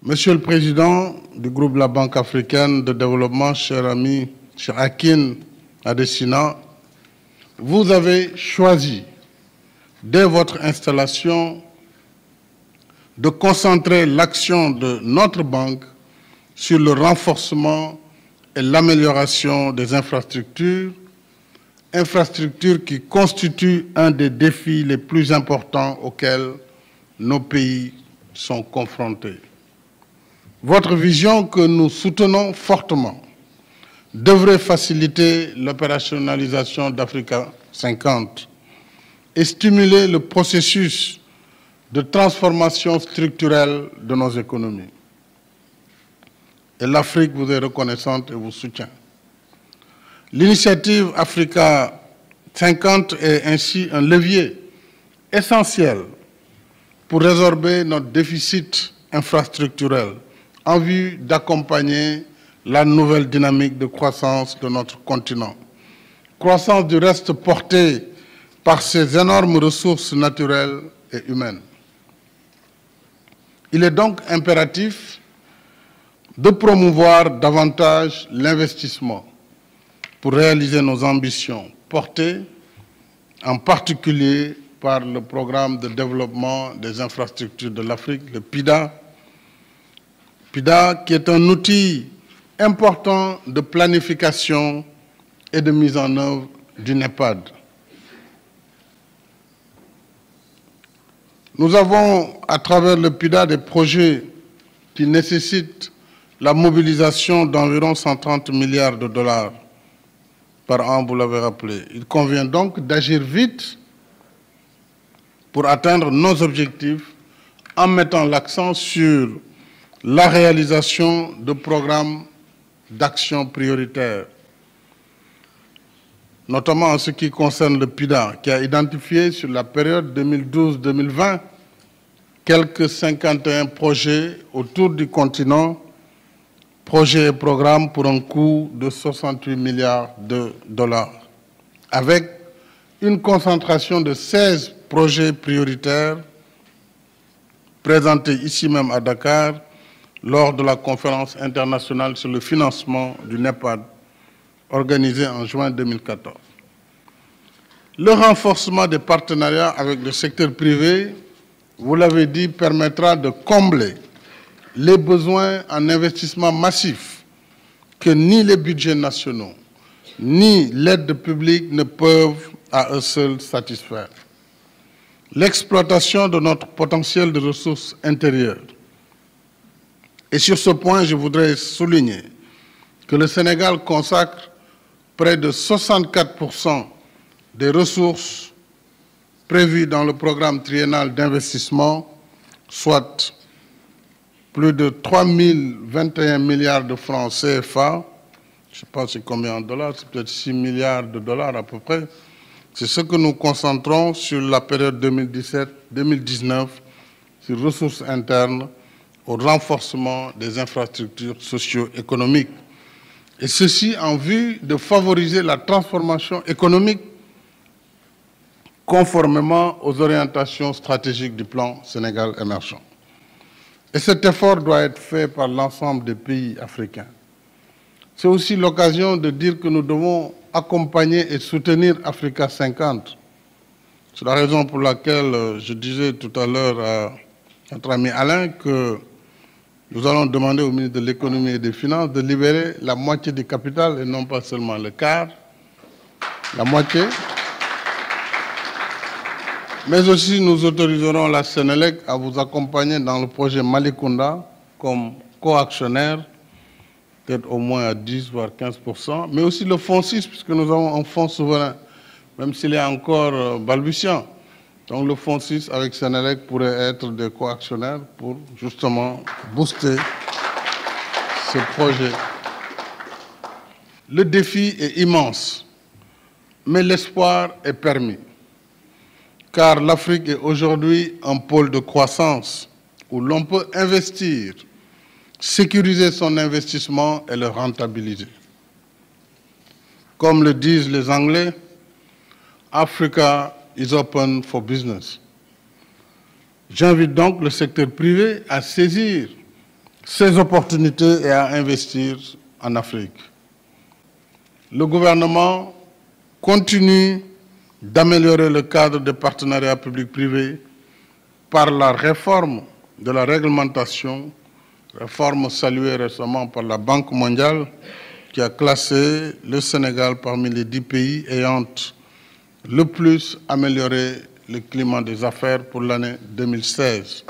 Monsieur le Président du groupe La Banque africaine de développement, cher ami, cher Akin Adesina, vous avez choisi, dès votre installation, de concentrer l'action de notre banque sur le renforcement et l'amélioration des infrastructures qui constituent un des défis les plus importants auxquels nos pays sont confrontés. Votre vision, que nous soutenons fortement, devrait faciliter l'opérationnalisation d'Africa 50 et stimuler le processus de transformation structurelle de nos économies. Et l'Afrique vous est reconnaissante et vous soutient. L'initiative Africa 50 est ainsi un levier essentiel pour résorber notre déficit infrastructurel en vue d'accompagner la nouvelle dynamique de croissance de notre continent. Croissance du reste portée par ces énormes ressources naturelles et humaines. Il est donc impératif de promouvoir davantage l'investissement pour réaliser nos ambitions, portées en particulier par le programme de développement des infrastructures de l'Afrique, le PIDA, qui est un outil important de planification et de mise en œuvre du NEPAD. Nous avons, à travers le PIDA, des projets qui nécessitent la mobilisation d'environ 130 milliards de dollars par an, vous l'avez rappelé. Il convient donc d'agir vite pour atteindre nos objectifs en mettant l'accent sur la réalisation de programmes d'action prioritaires, notamment en ce qui concerne le PIDA, qui a identifié sur la période 2012-2020 quelques 51 projets autour du continent, projets et programmes pour un coût de 68 milliards de dollars, avec une concentration de 16 projets prioritaires présentés ici même à Dakar lors de la conférence internationale sur le financement du NEPAD organisée en juin 2014. Le renforcement des partenariats avec le secteur privé, vous l'avez dit, permettra de combler les besoins en investissement massif que ni les budgets nationaux, ni l'aide publique ne peuvent à eux seuls satisfaire. L'exploitation de notre potentiel de ressources intérieures. Et sur ce point, je voudrais souligner que le Sénégal consacre près de 64% des ressources prévues dans le programme triennal d'investissement, soit plus de 3 021 milliards de francs CFA, je ne sais pas c'est combien en dollars, c'est peut-être 6 milliards de dollars à peu près. C'est ce que nous concentrons sur la période 2017-2019 sur ressources internes au renforcement des infrastructures socio-économiques. Et ceci en vue de favoriser la transformation économique conformément aux orientations stratégiques du plan Sénégal émergent. Et cet effort doit être fait par l'ensemble des pays africains. C'est aussi l'occasion de dire que nous devons accompagner et soutenir Africa 50. C'est la raison pour laquelle je disais tout à l'heure à notre ami Alain que nous allons demander au ministre de l'Économie et des Finances de libérer la moitié du capital et non pas seulement le quart, la moitié. Mais aussi, nous autoriserons la Sénélec à vous accompagner dans le projet Malicounda comme co-actionnaire, peut-être au moins à 10 voire 15%, mais aussi le fonds 6, puisque nous avons un fonds souverain, même s'il est encore balbutiant. Donc le fonds 6 avec Sénélec pourrait être des co-actionnaires pour justement booster ce projet. Le défi est immense, mais l'espoir est permis. Car l'Afrique est aujourd'hui un pôle de croissance où l'on peut investir, sécuriser son investissement et le rentabiliser. Comme le disent les Anglais, Africa is open for business. J'invite donc le secteur privé à saisir ces opportunités et à investir en Afrique. Le gouvernement continue d'améliorer le cadre de partenariat public-privé par la réforme de la réglementation, réforme saluée récemment par la Banque mondiale, qui a classé le Sénégal parmi les 10 pays ayant le plus amélioré le climat des affaires pour l'année 2016.